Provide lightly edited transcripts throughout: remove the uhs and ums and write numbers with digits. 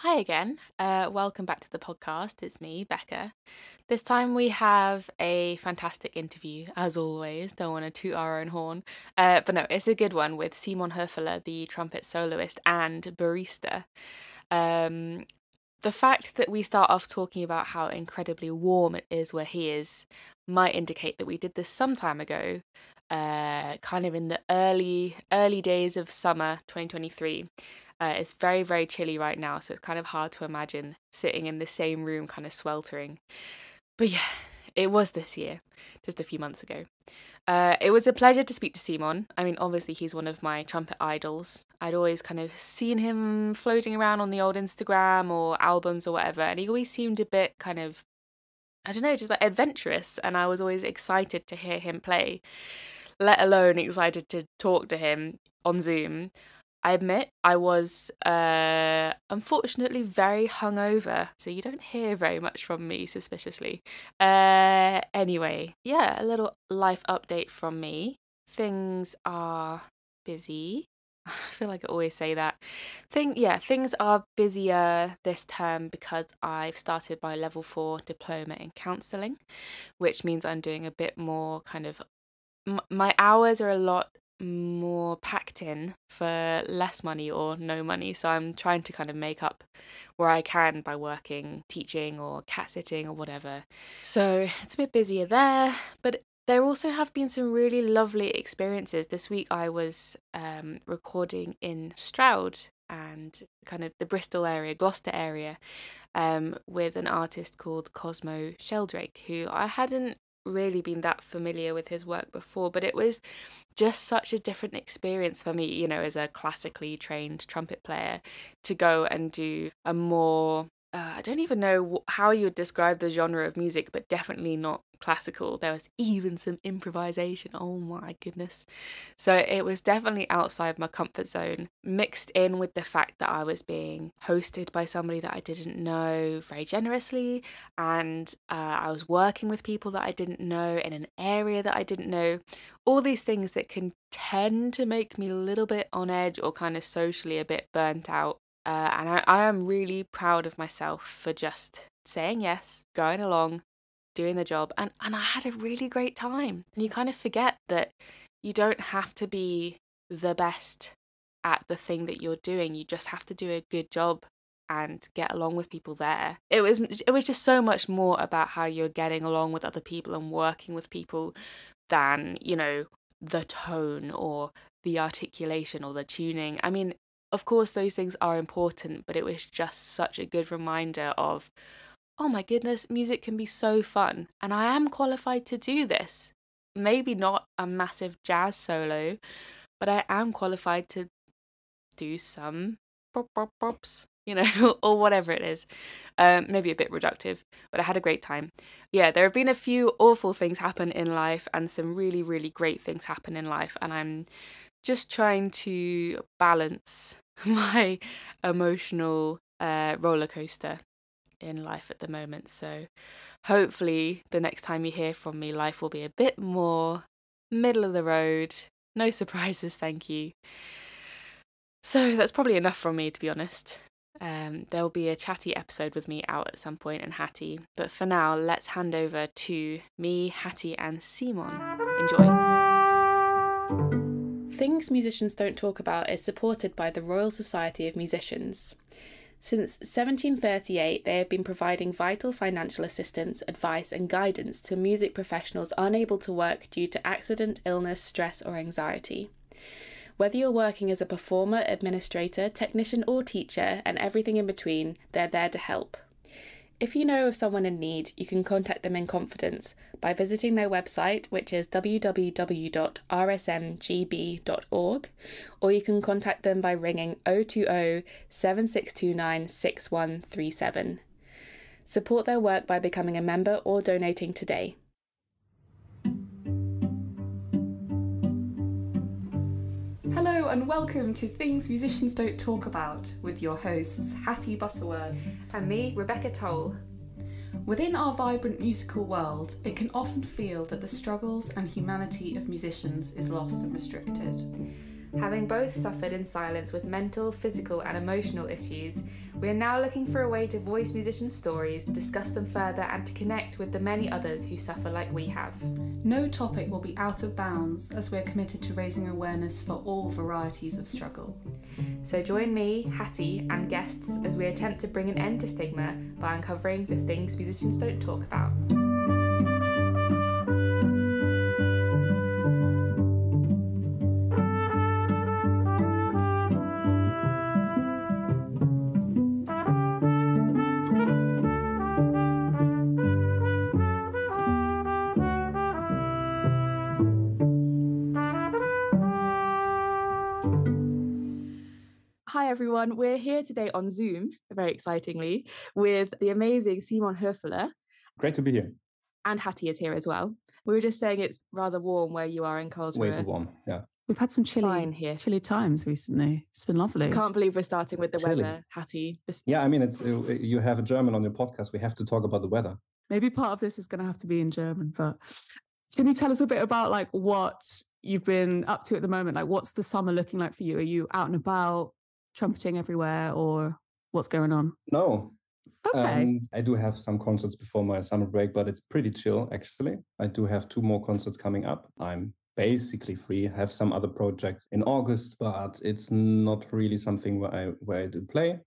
Hi again. Welcome back to the podcast. It's me, Becca. This time we have a fantastic interview, as always. Don't want to toot our own horn. But no, it's a good one with Simon Höfele, the trumpet soloist and barista. Um, the fact that we start off talking about how incredibly warm it is where he is might indicate that we did this some time ago, kind of in the early days of summer 2023. It's very, very chilly right now, so it's kind of hard to imagine sitting in the same room, kind of sweltering. But yeah, it was this year, just a few months ago. It was a pleasure to speak to Simon. I mean, obviously, he's one of my trumpet idols. I'd always kind of seen him floating around on the old Instagram or albums or whatever, and he always seemed a bit kind of, I don't know, just like adventurous, and I was always excited to hear him play, let alone excited to talk to him on Zoom. I admit I was unfortunately very hungover, so you don't hear very much from me suspiciously. Anyway, yeah, a little life update from me. Things are busy. I feel like I always say that. Things are busier this term because I've started my level 4 diploma in counselling, which means I'm doing a bit more kind of my hours are a lot more packed in for less money or no money, so I'm trying to kind of make up where I can by working, teaching or cat sitting or whatever. So it's a bit busier there, but there also have been some really lovely experiences. This week I was recording in Stroud and kind of the Bristol area, Gloucester area, with an artist called Cosmo Sheldrake, who I hadn't really been that familiar with his work before, but it was just such a different experience for me, as a classically trained trumpet player, to go and do a more I don't even know how you would describe the genre of music, but definitely not classical. There was even some improvisation. Oh my goodness. So it was definitely outside my comfort zone, mixed in with the fact that I was being hosted by somebody that I didn't know very generously, and I was working with people that I didn't know in an area that I didn't know. All these things that can tend to make me a little bit on edge or kind of socially a bit burnt out. And I am really proud of myself for just saying yes, going along, doing the job, and I had a really great time. And you kind of forget that you don't have to be the best at the thing that you're doing. You just have to do a good job and get along with people there. It was just so much more about how you're getting along with other people and working with people than, the tone or the articulation or the tuning. I mean, of course, those things are important, but it was just such a good reminder of, oh my goodness, music can be so fun. And I am qualified to do this. Maybe not a massive jazz solo, but I am qualified to do some props, or whatever it is. Maybe a bit reductive, but I had a great time. Yeah, there have been a few awful things happen in life and some really, really great things happen in life. And I'm just trying to balance my emotional roller coaster in life at the moment. So hopefully the next time you hear from me, life will be a bit more middle of the road. No surprises, thank you. So that's probably enough from me, to be honest. There'll be a chatty episode with me out at some point and Hattie, but for now, let's hand over to me, Hattie, and Simon. Enjoy. Things Musicians Don't Talk About is supported by the Royal Society of Musicians. Since 1738, they have been providing vital financial assistance, advice, and guidance to music professionals unable to work due to accident, illness, stress, or anxiety. Whether you're working as a performer, administrator, technician, or teacher, and everything in between, they're there to help. If you know of someone in need, you can contact them in confidence by visiting their website, which is www.rsmgb.org, or you can contact them by ringing 020 7629 6137. Support their work by becoming a member or donating today. Hello and welcome to Things Musicians Don't Talk About with your hosts Hattie Butterworth And me, Rebecca Toll. Within our vibrant musical world, it can often feel that the struggles and humanity of musicians is lost and restricted. Having both suffered in silence with mental, physical, and emotional issues, we are now looking for a way to voice musicians' stories, discuss them further, and to connect with the many others who suffer like we have. No topic will be out of bounds, as we're committed to raising awareness for all varieties of struggle. So join me, Hattie, and guests as we attempt to bring an end to stigma by uncovering the things musicians don't talk about. Hi everyone, we're here today on Zoom, very excitingly, with the amazing Simon Höfele. Great to be here. And Hattie is here as well. We were just saying it's rather warm where you are in Karlsruhe. Way too warm, yeah. We've had some chilly times recently. It's been lovely. Can't believe we're starting with the weather, Hattie. Yeah, I mean, it's you have a German on your podcast. We have to talk about the weather. Maybe part of this is going to have to be in German, but can you tell us a bit about like what you've been up to at the moment? Like what's the summer looking like for you? Are you out and about, trumpeting everywhere, or what's going on? No. Okay. I do have some concerts before my summer break, but it's pretty chill, actually. I do have 2 more concerts coming up. I'm basically free. I have some other projects in August, but it's not really something where I do play.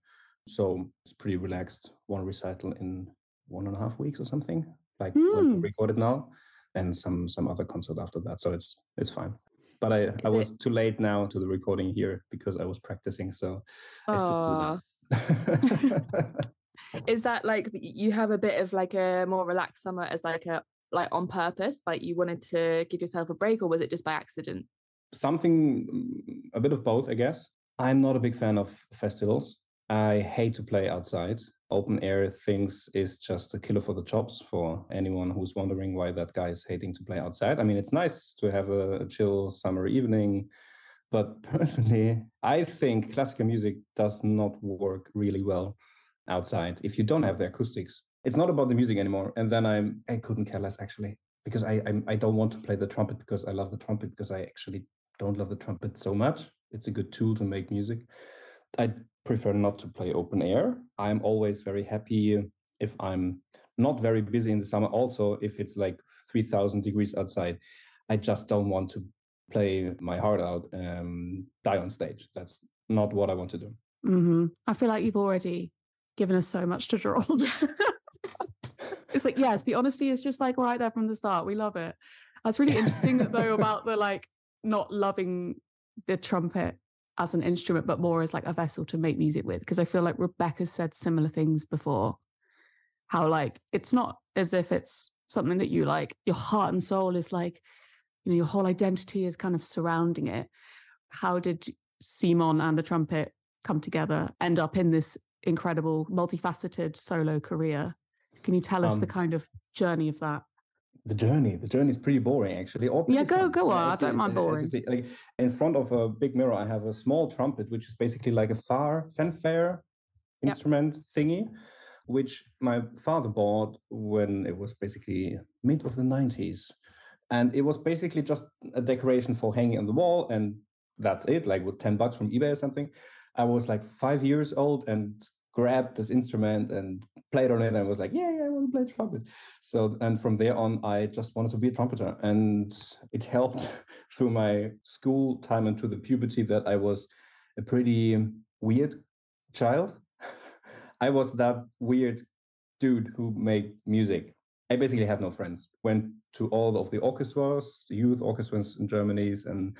So it's pretty relaxed. 1 recital in 1.5 weeks or something, like when we record it now, and some other concert after that. So it's fine. But I was too late now to the recording here because I was practicing. So I still do that. Is that like you have a bit of like a more relaxed summer as like on purpose, like you wanted to give yourself a break, or was it just by accident? Something, a bit of both, I guess. I'm not a big fan of festivals. I hate to play outside. Open air things is just a killer for the chops for anyone who's wondering why that guy is hating to play outside. I mean, it's nice to have a chill summer evening, but personally, I think classical music does not work really well outside if you don't have the acoustics. It's not about the music anymore. And then I couldn't care less, actually, because I don't want to play the trumpet because I love the trumpet, because I actually don't love the trumpet so much. It's a good tool to make music. I prefer not to play open air. I'm always very happy if I'm not very busy in the summer. Also, if it's like 3,000 degrees outside, I just don't want to play my heart out, die on stage. That's not what I want to do. Mm-hmm. I feel like you've already given us so much to draw on. It's like, yes, the honesty is just like right there from the start. We love it. That's really interesting though about the like not loving the trumpet as an instrument, but more as like a vessel to make music with. Because I feel like Rebecca's said similar things before. How like it's not as if it's something that you like, your heart and soul is like, you know, your whole identity is kind of surrounding it. How did Simon and the trumpet come together, end up in this incredible, multifaceted solo career? Can you tell us the kind of journey of that? The journey is pretty boring, actually. Yeah, go on. I don't mind boring. Like in front of a big mirror, I have a small trumpet, which is basically like a fanfare instrument thingy, which my father bought when it was basically mid of the 90s. And it was basically just a decoration for hanging on the wall, and that's it, like with $10 from eBay or something. I was like 5 years old and grabbed this instrument and played on it, and I was like, yeah, I want to play trumpet. So, and from there on, I just wanted to be a trumpeter. And it helped through my school time and to the puberty that I was a pretty weird child. I was that weird dude who made music. I basically had no friends. Went to all of the orchestras, youth orchestras in Germany and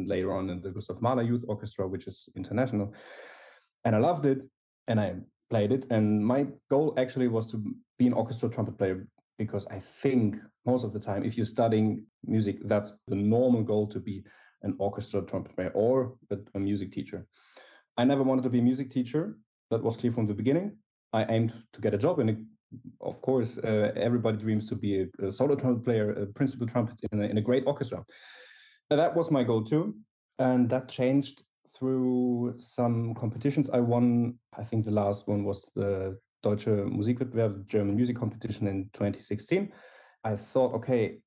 later on in the Gustav Mahler Youth Orchestra, which is international. And I loved it, and I played it. And my goal actually was to be an orchestra trumpet player, because I think most of the time, if you're studying music, that's the normal goal, to be an orchestra trumpet player or a music teacher. I never wanted to be a music teacher. That was clear from the beginning. I aimed to get a job in a of course, everybody dreams to be a solo trumpet player, a principal trumpet in a great orchestra. That was my goal too. And that changed through some competitions I won. I think the last one was the Deutsche Musikwettbewerb, German music competition in 2016. I thought, okay,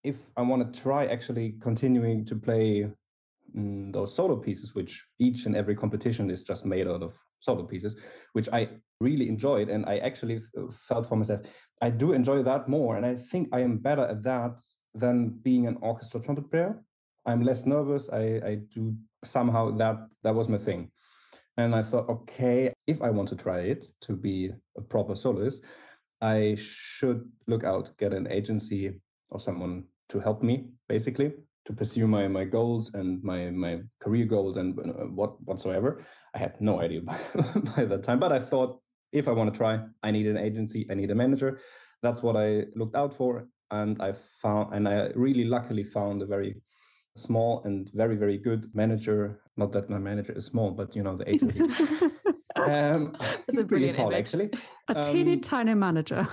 if I want to try actually continuing to play those solo pieces, which each and every competition is just made out of solo pieces, which I really enjoyed. And I actually felt for myself, I do enjoy that more. And I think I am better at that than being an orchestra trumpet player. I'm less nervous. I do somehow that was my thing. And I thought, okay, if I want to try it to be a proper soloist, I should look out, get an agency or someone to help me, basically, to pursue my goals and my career goals and whatsoever. I had no idea by that time, but I thought, if I want to try, I need an agency, I need a manager. That's what I looked out for. And I really luckily found a very small and very, very good manager. Not that my manager is small, but the agency. That's a pretty brilliant tall, image. actually. A teeny tiny manager.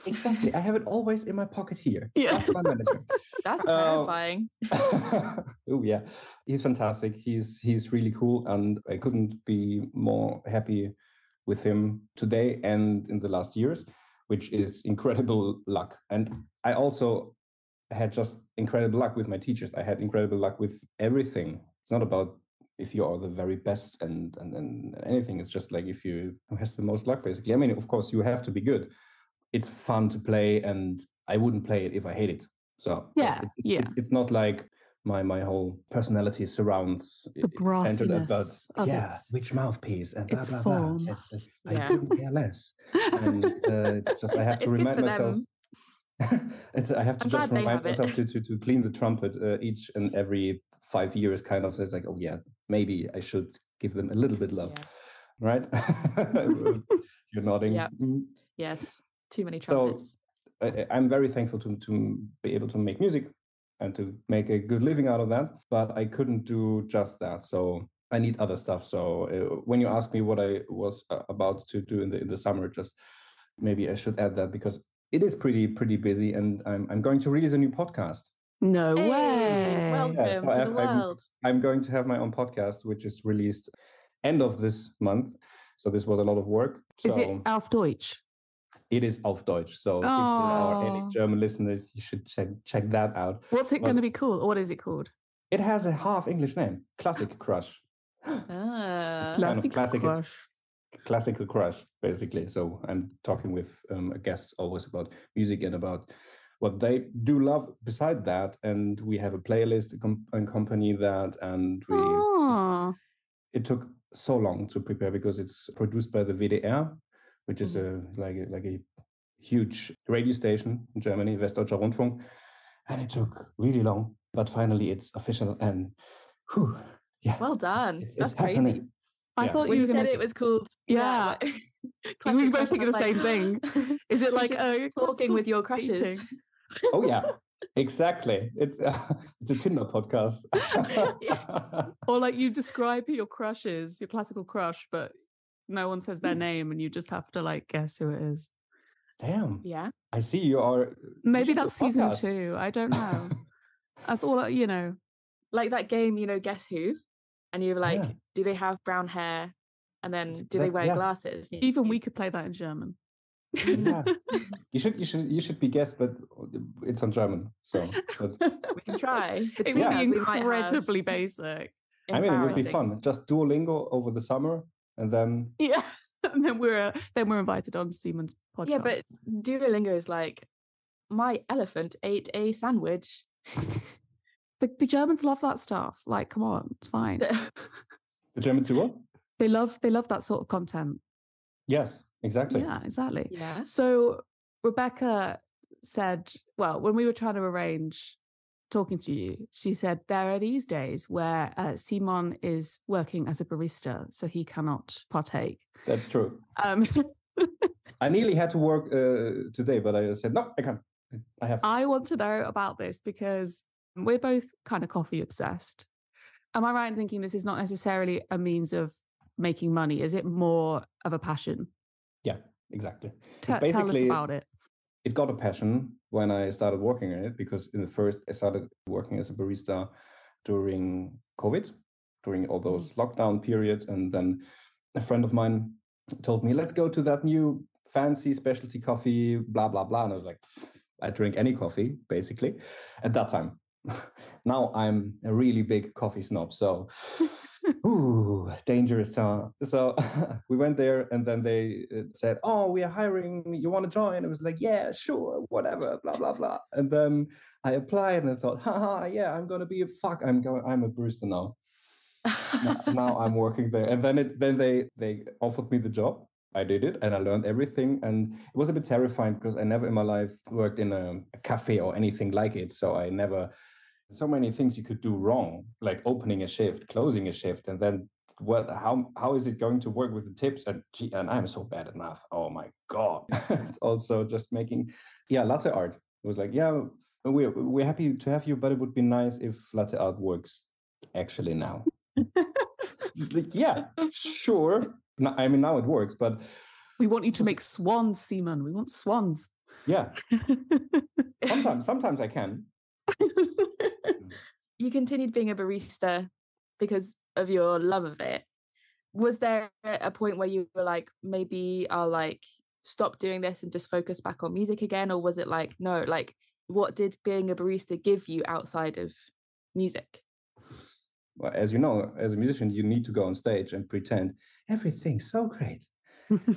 Exactly. I have it always in my pocket here. Yeah. That's my manager. That's terrifying. Oh yeah, he's fantastic. He's really cool, and I couldn't be more happy with him today and in the last years, which is incredible luck. And I also had just incredible luck with my teachers. I had incredible luck with everything. It's not about if you are the very best and anything. It's just like if you has the most luck, basically. I mean, of course, you have to be good. It's fun to play, and I wouldn't play it if I hate it. So it's not like my whole personality surrounds the brassiness about of which mouthpiece and blah its blah form. blah. I couldn't care less, and it's just I have to remind myself. I have to just remind myself to clean the trumpet each and every 5 years, kind of. It's like, oh yeah, maybe I should give them a little bit love, right? You're nodding. Yeah. Yes. Too many trumpets. So I'm very thankful to be able to make music and to make a good living out of that. But I couldn't do just that. So I need other stuff. So when you ask me what I was about to do in the summer, just maybe I should add that, because it is pretty busy, and I'm going to release a new podcast. No way! Welcome to the world. I'm going to have my own podcast, which is released end of this month. So this was a lot of work. Is it auf Deutsch? It is auf Deutsch. So if there are any German listeners, you should check that out. What's it going to be called? Or what is it called? It has a half English name, Classic Crush. Classical crush, basically. So I'm talking with a guest always about music and about what they do love beside that. And we have a playlist accompany that. And it took so long to prepare because it's produced by the WDR, which is like a huge radio station in Germany, Westdeutscher Rundfunk. And it took really long, but finally it's official. And well done. That's happening. Crazy. I thought you were going to say it was called. Yeah. We both think of the same thing. Is it like talking with your crushes? Dating. Oh yeah, exactly. It's a Tinder podcast. Or like you describe your crushes, your classical crush, but no one says their name, and you just have to like guess who it is. Damn. Yeah. I see you are. Maybe that's season 2. I don't know. That's all like that game. Guess who? And you're like, do they have brown hair? And then do they wear glasses? Even we could play that in German. Yeah. You should be guessed, but it's on German. So we can try. It would be incredibly basic. I mean, it would be fun. Just Duolingo over the summer, and then and then we're invited on Simon's podcast. Yeah, but Duolingo is like, my elephant ate a sandwich. The Germans love that stuff. Like, come on, it's fine. The Germans do what? They love that sort of content. Yes, exactly. Yeah, exactly. Yeah. So Rebecca said, well, when we were trying to arrange talking to you, she said there are these days where Simon is working as a barista, so he cannot partake. That's true. I nearly had to work today, but I said, no, I can't. I want to know about this because we're both kind of coffee obsessed. Am I right in thinking this is not necessarily a means of making money? Is it more of a passion? Yeah, exactly. Tell us about it. It got a passion when I started working on it, because I started working as a barista during COVID, during all those lockdown periods. And then a friend of mine told me, let's go to that new fancy specialty coffee, blah, blah, blah. And I was like, I drink any coffee, basically, at that time. now I'm a really big coffee snob. So, ooh, dangerous time. So we went there, and then they said, "Oh, we are hiring. You want to join?" I was like, "Yeah, sure, whatever." Blah blah blah. And then I applied, and I thought, "Haha, yeah, I'm gonna be a fuck. I'm a barista now. Now I'm working there." And then they offered me the job. I did it, and I learned everything, and it was a bit terrifying because I never in my life worked in a cafe or anything like it. So I never, so many things you could do wrong, like opening a shift, closing a shift, and then what? How is it going to work with the tips? And I'm so bad at math. Oh my god! Also, just making, latte art. It was like, yeah, we're happy to have you, but it would be nice if latte art works actually now. Like, yeah, sure. No, I mean, now it works, but we want you to make swans, Simon. We want swans. Yeah. Sometimes I can. You continued being a barista because of your love of it. Was there a point where you were like, maybe I'll like stop doing this and just focus back on music again? Or was it like, no, like what did being a barista give you outside of music? Well, as you know, as a musician, you need to go on stage and pretend everything's so great.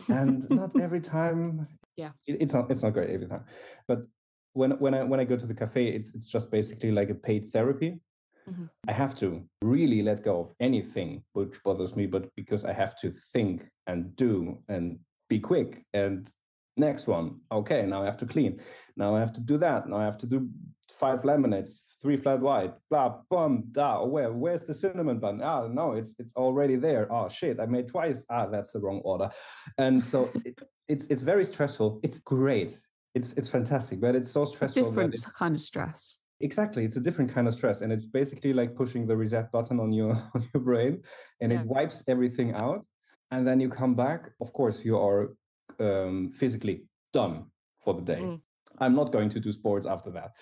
And not every time. Yeah. It's not great every time. But when I go to the cafe, it's just basically like a paid therapy. Mm-hmm. I have to really let go of anything which bothers me, but because I have to think and do and be quick. And next one, okay, now I have to clean. Now I have to do that. Now I have to do 5 lemonades, 3 flat white, blah, bum, da. Where's the cinnamon bun? No, it's already there. Oh shit, I made twice. That's the wrong order. And so it's very stressful. It's great. It's fantastic, but it's so stressful. Different kind of stress. Exactly, it's a different kind of stress, and it's basically like pushing the reset button on your brain, and it wipes everything out, and then you come back. Of course, you are physically done for the day. I'm not going to do sports after that.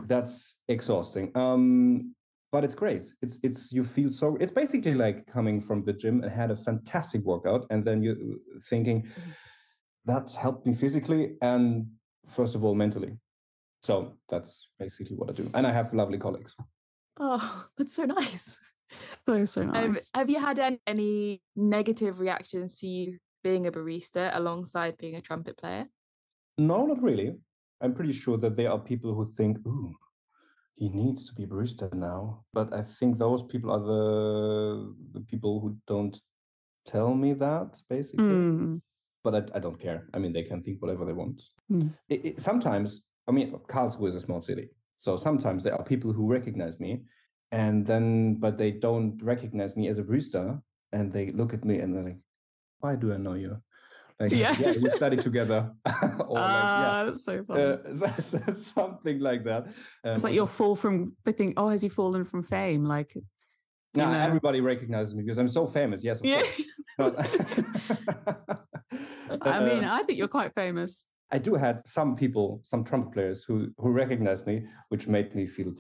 That's exhausting. But it's great. It's you feel so. It's basically like coming from the gym and had a fantastic workout, and then you thinking that helped me physically and first of all mentally. So that's basically what I do. And I have lovely colleagues. Oh, that's so nice. So nice. Have you had any negative reactions to you being a barista alongside being a trumpet player? No, not really. I'm pretty sure that there are people who think, ooh, he needs to be a barista now. But I think those people are the people who don't tell me that, basically. But I don't care. I mean, they can think whatever they want. Sometimes, I mean, Karlsruhe is a small city. So sometimes there are people who recognize me, but they don't recognize me as a barista. And they look at me and they're like, why do I know you? Like, yeah, we studied together. Or that's so funny. Something like that. It's like you'll fall from thinking, has he fallen from fame? Like, no, everybody recognizes me because I'm so famous. Yes, of course. I mean, I think you're quite famous. I do had some people, some trumpet players who recognized me, which made me feel,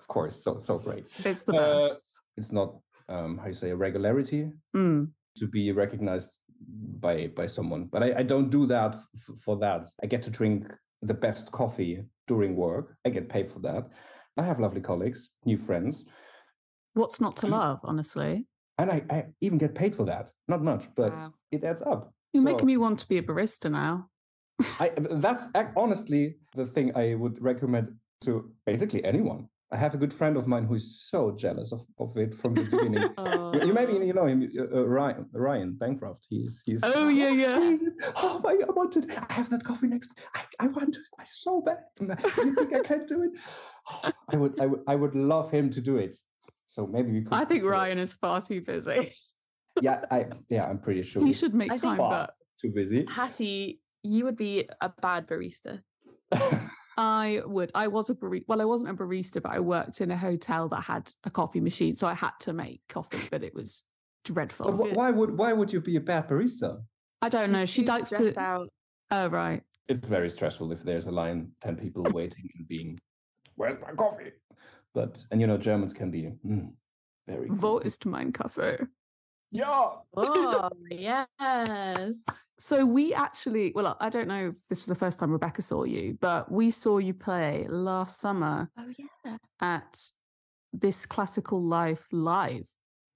of course, so great. It's the best. It's not, how you say, a regularity to be recognized by someone. But I don't do that for that. I get to drink the best coffee during work. I get paid for that. I have lovely colleagues, new friends. What's not to love, honestly? And I even get paid for that. Not much, but it adds up. You're making me want to be a barista now. That's honestly the thing I would recommend to basically anyone. I have a good friend of mine who is so jealous of it from the beginning. You maybe know him, Ryan Bancroft. He's. Oh yeah. Jesus. Oh my! I have that coffee next. I want to. I so bad. You think I can't do it? Oh, I would love him to do it. So maybe we could. I think Ryan is far too busy. I'm pretty sure he should make time, but too busy. Hattie, you would be a bad barista. I would. I was a barista. Well, I wasn't a barista, but I worked in a hotel that had a coffee machine, so I had to make coffee, but it was dreadful. But why would you be a bad barista? I don't know. She likes to. Out. Oh right. It's very stressful if there's a line, 10 people waiting and being, where's my coffee? And Germans can be very. Wo ist mein Kaffee? Yeah. Oh yes. So we actually, well, I don't know if this was the first time Rebecca saw you, but we saw you play last summer Oh yeah. at This Classical Life Live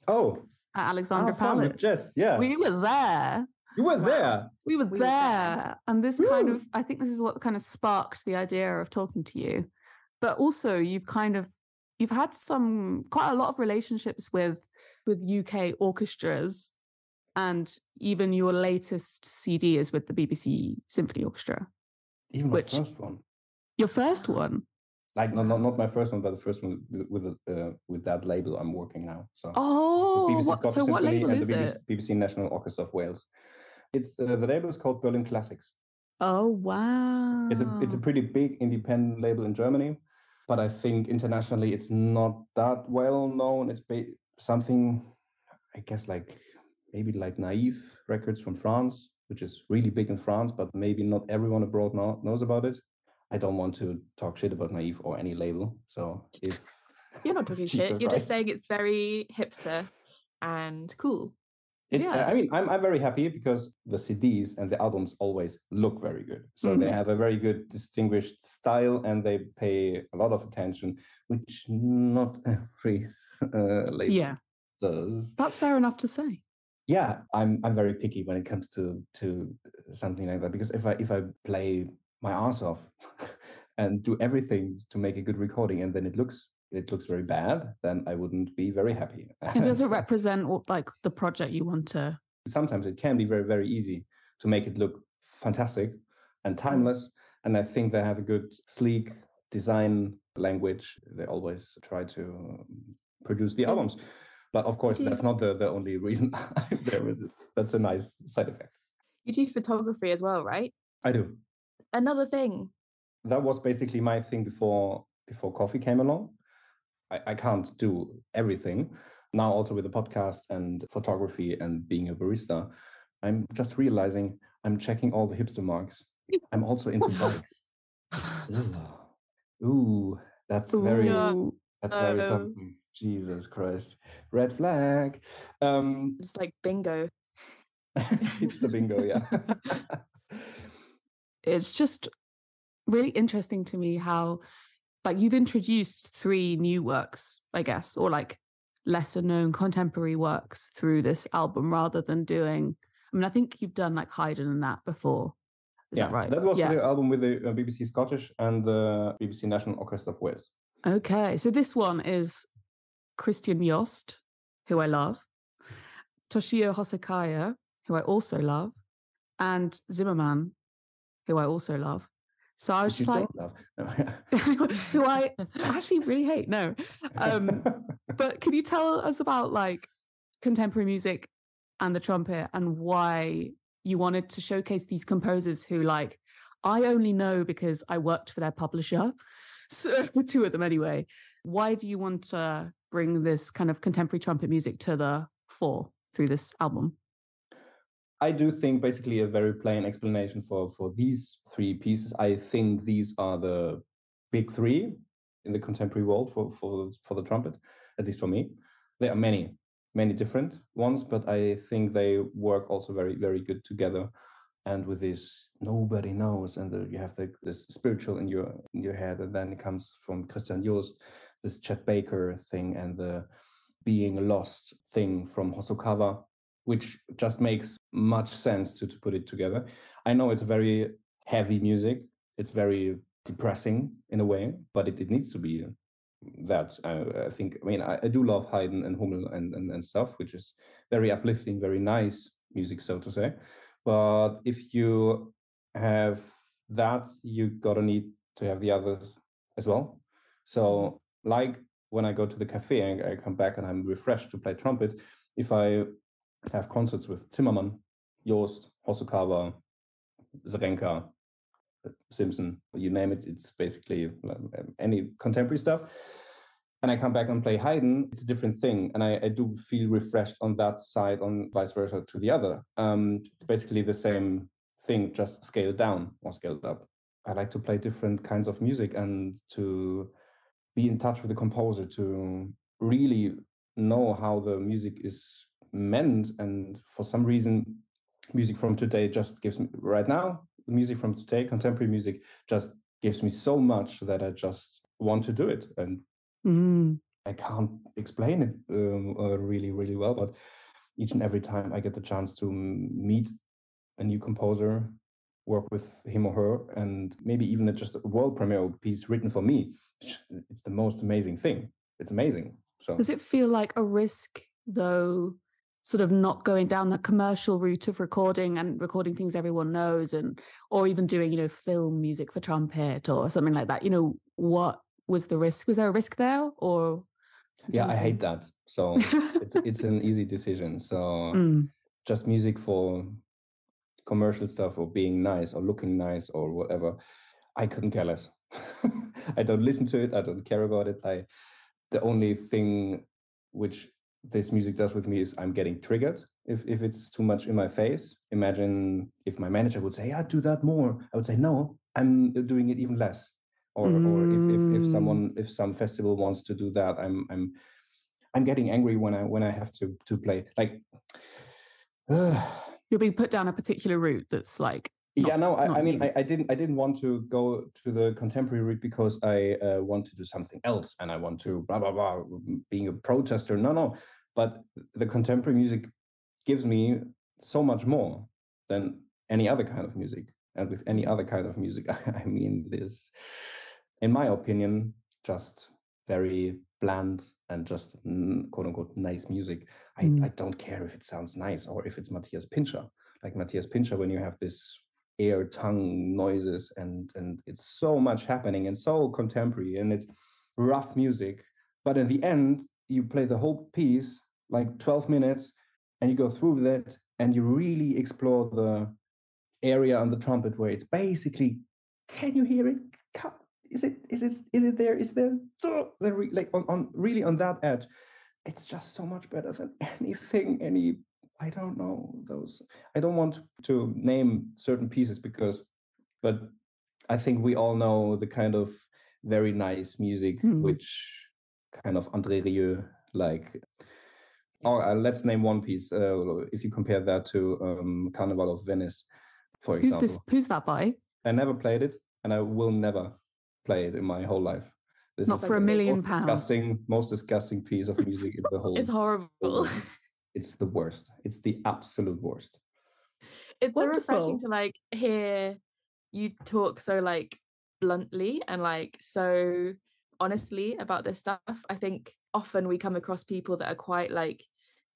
Oh, at Alexandra fun with Palace. Jess. Yeah. We were there. You were Wow. there. We were We were there. there. And this Woo. kind of, I think this is what kind of sparked the idea of talking to you. But also you've had quite a lot of relationships with UK orchestras, and even your latest CD is with the BBC Symphony Orchestra. Even my first one. Your first one? Like not my first one, but the first one with that label I'm working now. So Oh, Scottish so what Symphony label and is the it? BBC National Orchestra of Wales. It's the label is called Berlin Classics. Oh wow! It's a pretty big independent label in Germany, but I think internationally it's not that well known. It's something, I guess, like maybe like Naive Records from France, which is really big in France, but maybe not everyone abroad knows about it. I don't want to talk shit about Naive or any label. So if You're not talking shit, you're just saying it's very hipster and cool. I mean, I'm very happy because the CDs and the albums always look very good. So they have a very good distinguished style and they pay a lot of attention, which not every label does. That's fair enough to say. Yeah, I'm very picky when it comes to something like that, because if I play my ass off and do everything to make a good recording and then it looks very bad, then I wouldn't be very happy. It doesn't represent like the project you want to. Sometimes it can be very, very easy to make it look fantastic and timeless. And I think they have a good, sleek design language. They always try to produce the albums. But of course, that's not the only reason I'm there with it. That's a nice side effect. You do photography as well, right? I do. Another thing. That was basically my thing before coffee came along. I can't do everything. Now also with the podcast and photography and being a barista, I'm just realizing I'm checking all the hipster marks. I'm also into bikes. Ooh, that's very something. Jesus Christ. Red flag. It's like bingo. Hipster bingo, yeah. It's just really interesting to me how like you've introduced 3 new works, I guess, or like lesser known contemporary works through this album rather than doing, I mean, I think you've done like Haydn and that before. Is that right? That was the album with the BBC Scottish and the BBC National Orchestra of Wales. Okay, so this one is Christian Jost, who I love, Toshio Hosokawa, who I also love, and Zimmerman, who I also love. So I was just like, who I actually really hate. No. But can you tell us about like contemporary music and the trumpet and why you wanted to showcase these composers who like, I only know because I worked for their publisher. So 2 of them anyway. Why do you want to bring this kind of contemporary trumpet music to the fore through this album? I do think basically a very plain explanation for these 3 pieces. I think these are the big 3 in the contemporary world for the trumpet, at least for me. There are many different ones, but I think they work also very, very good together. And with this, nobody knows, and you have this spiritual in your head, and then it comes from Christian Jost, this Chet Baker thing, and the being lost thing from Hosokawa, which just makes much sense to put it together. I know it's very heavy music. It's very depressing in a way, but it needs to be that. I think, I mean, I do love Haydn and Hummel and stuff, which is very uplifting, very nice music, so to say. But if you have that, you gotta need to have the others as well. So like when I go to the cafe and I come back and I'm refreshed to play trumpet, if I have concerts with Zimmerman, Jost, Hosokawa, Zrenka, Simpson, you name it, it's basically any contemporary stuff. And I come back and play Haydn, it's a different thing. And I do feel refreshed on that side, on vice versa to the other. It's basically the same thing, just scaled down or scaled up. I like to play different kinds of music and to be in touch with the composer, to really know how the music is meant. And for some reason, music from today just gives me, right now, music from today, contemporary music just gives me so much that I just want to do it. And I can't explain it really, really well, but each and every time I get the chance to meet a new composer, work with him or her, and maybe even just a world premiere piece written for me, it's the most amazing thing. It's amazing. So does it feel like a risk, though, sort of not going down the commercial route of recording and recording things everyone knows, and or even doing, film music for trumpet or something like that? What was the risk? Was there a risk there, or? Yeah, I hate that. So it's an easy decision. So just music for commercial stuff or being nice or looking nice or whatever, I couldn't care less. I don't listen to it. I don't care about it. The only thing which this music does with me is I'm getting triggered if it's too much in my face. Imagine if my manager would say, "Yeah, do that more." I would say, "No, I'm doing it even less." Or if some festival wants to do that, I'm getting angry when I have to play. Like you're being put down a particular route that's like I didn't want to go to the contemporary route because I want to do something else and I want to blah blah blah, being a protester. No, but the contemporary music gives me so much more than any other kind of music. And with any other kind of music, I mean this, in my opinion, just very bland and just quote unquote nice music. I don't care if it sounds nice or if it's Matthias Pincher. Like Matthias Pincher, when you have this air tongue noises and it's so much happening and so contemporary and it's rough music. But in the end, you play the whole piece, like 12 minutes, and you go through that and you really explore the area on the trumpet where it's basically, can you hear it? Is it there? Is there like on really on that edge? It's just so much better than anything. I don't know those. I don't want to name certain pieces but I think we all know the kind of very nice music which kind of André Rieu like. Let's name one piece. If you compare that to Carnival of Venice, for example. Who's that by? I never played it, and I will never play it in my whole life. This Not is for like £1 million. Most disgusting piece of music in the whole. It's horrible. It's the worst. It's the absolute worst. It's wonderful. So refreshing to like hear you talk so like bluntly and like so honestly about this stuff. I think often we come across people that are quite like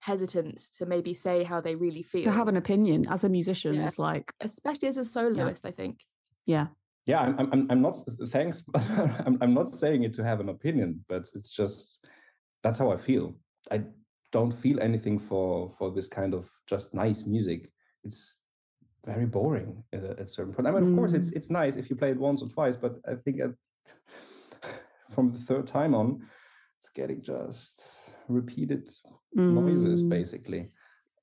hesitant to maybe say how they really feel. To have an opinion as a musician is like, especially as a soloist, I think. Yeah. Yeah, I'm not. Thanks, but I'm not saying it to have an opinion, but it's just that's how I feel. I don't feel anything for this kind of just nice music. It's very boring at a certain point. I mean, of course, it's nice if you play it once or twice, but I think from the third time on, it's getting just repeated noises basically.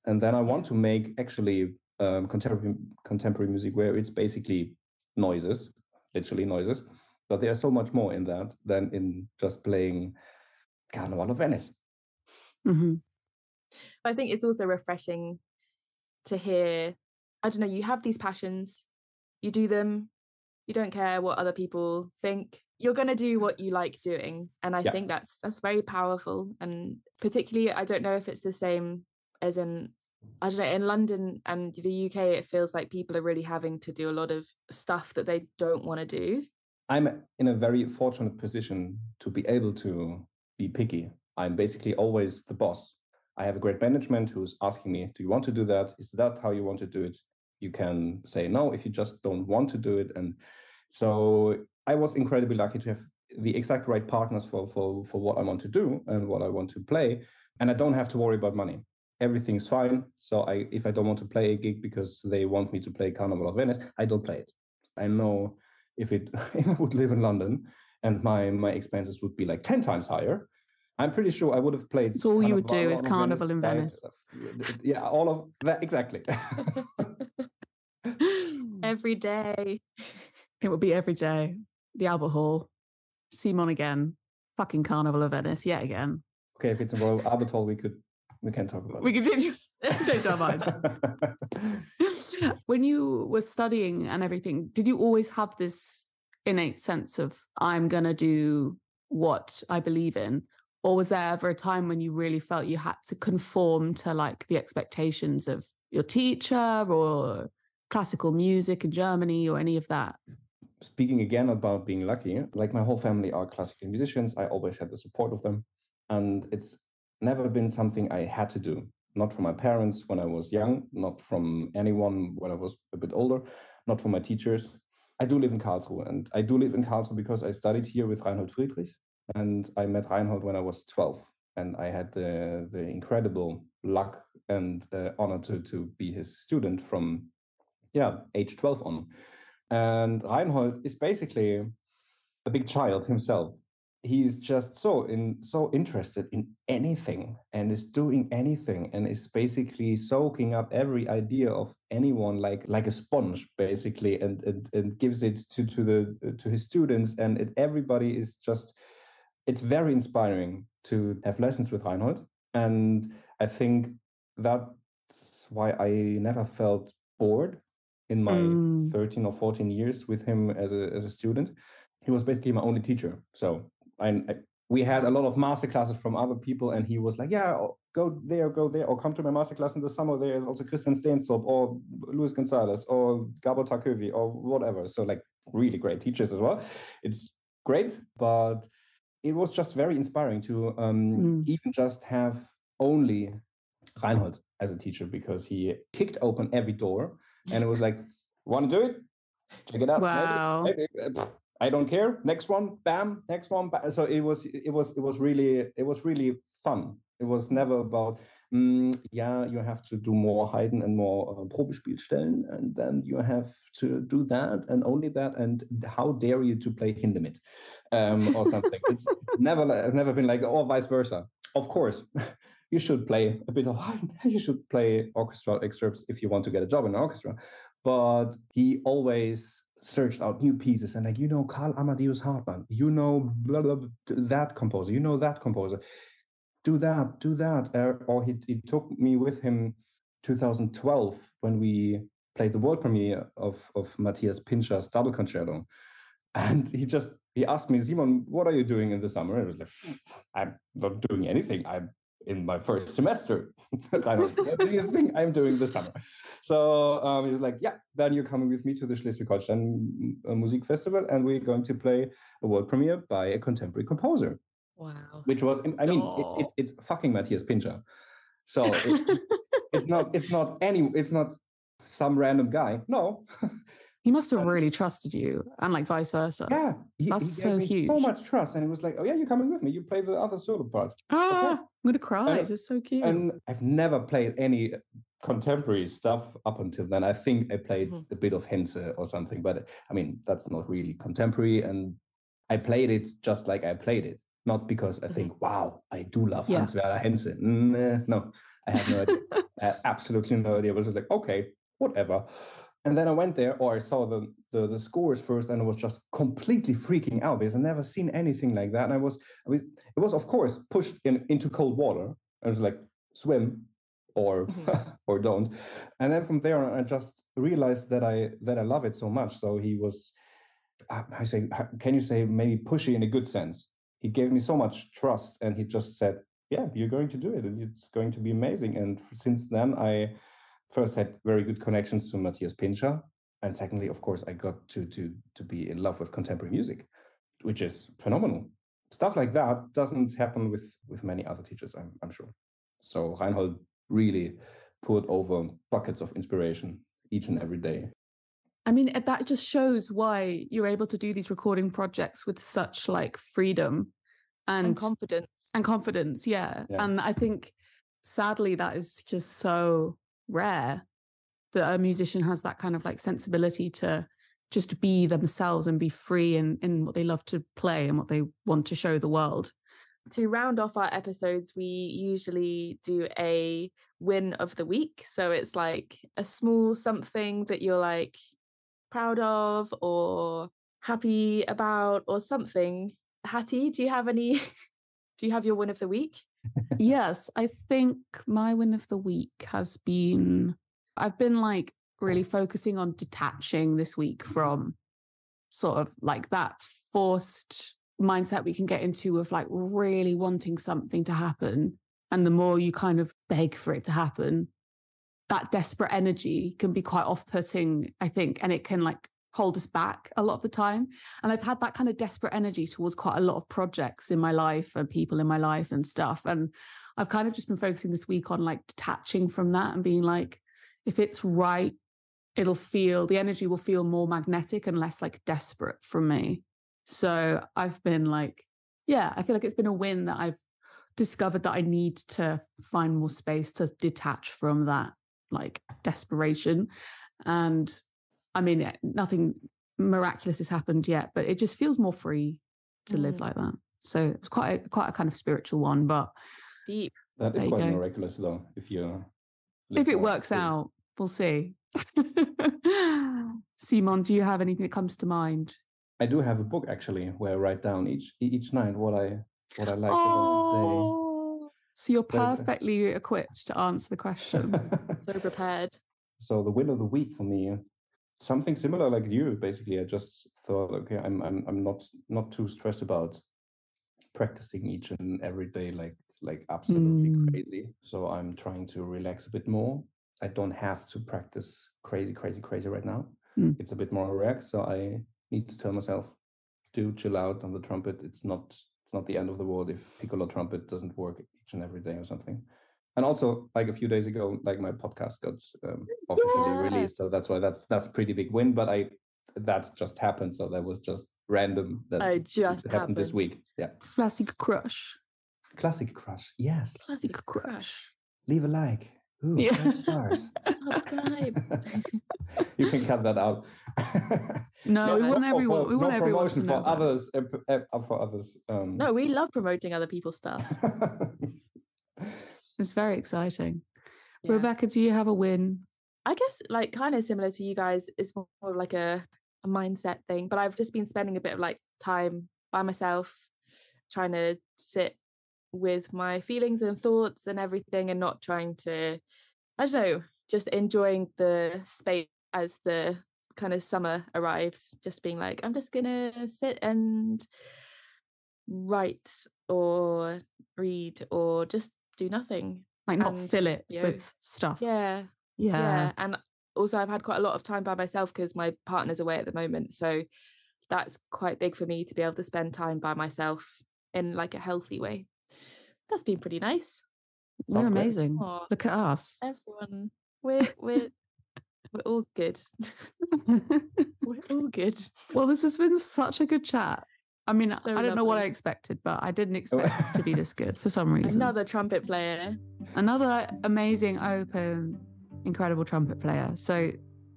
And then I want to make actually contemporary music where it's basically noises, literally noises, but there's so much more in that than in just playing Carnival of Venice. I think it's also refreshing to hear, I don't know, you have these passions, you do them, you don't care what other people think, you're going to do what you like doing. And I think that's very powerful. And particularly, I don't know if it's the same as in, I don't know, in London and the UK, it feels like people are really having to do a lot of stuff that they don't want to do. I'm in a very fortunate position to be able to be picky. I'm basically always the boss. I have a great management who's asking me, do you want to do that? Is that how you want to do it? You can say no if you just don't want to do it. And so I was incredibly lucky to have the exact right partners for what I want to do and what I want to play. And I don't have to worry about money. Everything's fine. So if I don't want to play a gig because they want me to play Carnival of Venice, I don't play it. I know if I would live in London and my expenses would be like 10 times higher, I'm pretty sure I would have played. So all you would do is Carnival in Venice. Yeah, all of that, exactly. Every day. It would be every day. The Albert Hall, Simon again, fucking Carnival of Venice yet again. Okay, if it's involved Albert Hall, we can talk about it. We can change our minds. When you were studying and everything, did you always have this innate sense of, I'm going to do what I believe in? Or was there ever a time when you really felt you had to conform to like the expectations of your teacher or classical music in Germany or any of that? Speaking again about being lucky, like my whole family are classical musicians. I always had the support of them. And it's never been something I had to do. Not from my parents when I was young, not from anyone when I was a bit older, not from my teachers. I do live in Karlsruhe, and I do live in Karlsruhe because I studied here with Reinhold Friedrich, and I met Reinhold when I was 12. And I had the incredible luck and honor to be his student from age 12 on. And Reinhold is basically a big child himself. He's just so interested in anything and is doing anything and is basically soaking up every idea of anyone like a sponge, basically, and gives it to his students. And everybody is just, it's very inspiring to have lessons with Reinhold. And I think that's why I never felt bored in my 13 or 14 years with him as a student. He was basically my only teacher. So we had a lot of master classes from other people, and he was like, yeah, go there, or come to my master class in the summer. There is also Christian Steenstrup or Luis Gonzalez or Gabor Tarkovi or whatever. So like really great teachers as well. It's great, but it was just very inspiring to even just have only Reinhold as a teacher, because he kicked open every door and it was like, want to do it? Check it out. Wow. Maybe. I don't care. Next one, bam. Next one, bam. So it was really fun. It was never about, you have to do more Haydn and more Probespielstellen, and then you have to do that and only that, and how dare you to play Hindemith or something. It's never been like, or vice versa. Of course, you should play a bit of Haydn. You should play orchestral excerpts if you want to get a job in an orchestra. But he always searched out new pieces and like, Karl Amadeus Hartmann, blah, blah, blah, that composer, that composer, do that. Or he took me with him 2012 when we played the world premiere of Matthias Pincher's double concerto. And he asked me, Simon, what are you doing in the summer? And I was like, I'm not doing anything. I'm in my first semester. I don't know anything I'm doing this summer. So he was like, yeah, then you're coming with me to the Schleswig-Holstein Music Festival, and we're going to play a world premiere by a contemporary composer. Wow. Which was, I mean, it's fucking Matthias Pincher. So it's not some random guy. No. He must have really trusted you, and like vice versa. Yeah, that's so huge. So much trust, and it was like, oh yeah, you're coming with me. You play the other solo part. Okay. I'm gonna cry. This is so cute. And I've never played any contemporary stuff up until then. I think I played a bit of Hense or something, but I mean that's not really contemporary. And I played it just like I played it, not because I think, wow, I do love Hans Werner Hense. No, I have no idea. I had absolutely no idea. I was like, okay, whatever. And then I went there, or I saw the scores first, and I was just completely freaking out because I've never seen anything like that. And it was of course pushed into cold water. I was like, swim or or don't. And then from there on, I just realized that I love it so much. So he was, can you say maybe pushy in a good sense? He gave me so much trust, and he just said, yeah, you're going to do it, and it's going to be amazing. And since then, I first had very good connections to Matthias Pincher, and secondly, of course, I got to be in love with contemporary music, which is phenomenal. Stuff like that doesn't happen with many other teachers, I'm sure. So Reinhold really poured over buckets of inspiration each and every day. I mean, that just shows why you're able to do these recording projects with such like freedom and confidence. Yeah. And I think sadly that is just so rare that a musician has that kind of like sensibility to just be themselves and be free in what they love to play and what they want to show the world. To round off our episodes, we usually do a win of the week. So it's like a small something that you're like proud of or happy about or something. Hattie, do you have your win of the week? Yes, I think my win of the week has been, I've been like really focusing on detaching this week from sort of like that forced mindset we can get into of like really wanting something to happen. And the more you kind of beg for it to happen, that desperate energy can be quite off-putting, I think, and it can like hold us back a lot of the time. And I've had that kind of desperate energy towards quite a lot of projects in my life and people in my life and stuff. And I've kind of just been focusing this week on like detaching from that and being like, if it's right, the energy will feel more magnetic and less like desperate from me. So I've been like, yeah, I feel like it's been a win that I've discovered that I need to find more space to detach from that like desperation. And I mean, nothing miraculous has happened yet, but it just feels more free to live like that. So it's quite a kind of spiritual one, but deep. That is quite miraculous, though. If it works out, we'll see. Simon, do you have anything that comes to mind? I do have a book actually where I write down each night what I like about the day. So you're perfectly equipped to answer the question. So prepared. So the win of the week for me, something similar like you. Basically, I just thought, okay, I'm not too stressed about practicing each and every day like absolutely crazy. So I'm trying to relax a bit more. I don't have to practice crazy right now. It's a bit more relaxed. So I need to tell myself, do chill out on the trumpet. It's not the end of the world if piccolo trumpet doesn't work each and every day or something. And also, like a few days ago, like my podcast got officially released. So that's why that's a pretty big win. But that just happened. So that was just random. That happened this week. Yeah. Classic crush. Yes. Classic crush. Leave a like. Ooh, 5 stars. Subscribe. You can cut that out. No, we want everyone. We want everyone to know for others. For others. No, we love promoting other people's stuff. It's very exciting. Yeah. Rebecca, do you have a win? I guess like kind of similar to you guys. It's more of like a mindset thing. But I've just been spending a bit of like time by myself, trying to sit with my feelings and thoughts and everything, and not trying to, I don't know, just enjoying the space as the kind of summer arrives, just being like, I'm just gonna sit and write or read or just do nothing, like not fill it with stuff. Yeah And also I've had quite a lot of time by myself because my partner's away at the moment, so that's quite big for me to be able to spend time by myself in like a healthy way. That's been pretty nice. We're amazing. Look at us, everyone. We're all good. We're all good. Well, this has been such a good chat. I mean, so I don't know what I expected, but I didn't expect it to be this good for some reason. Another trumpet player. Another amazing, open, incredible trumpet player. So,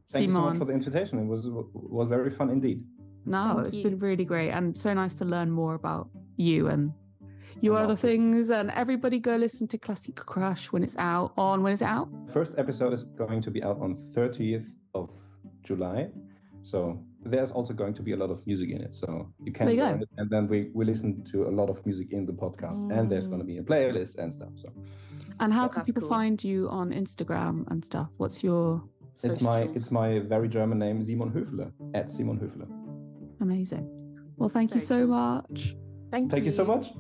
Thank you so much for the invitation. It was very fun indeed. No, it's been really great and so nice to learn more about you and your other things. And everybody go listen to Classic Crush when it's out. When is it out? First episode is going to be out on 30th of July. So there's also going to be a lot of music in it. So you can learn it. And then we listen to a lot of music in the podcast. And there's going to be a playlist and stuff. So. And how can people find you on Instagram and stuff? What's your socials? It's my very German name, Simon Höfele, @Simon Höfele. Amazing. Well, thank you so much. Thank you so much.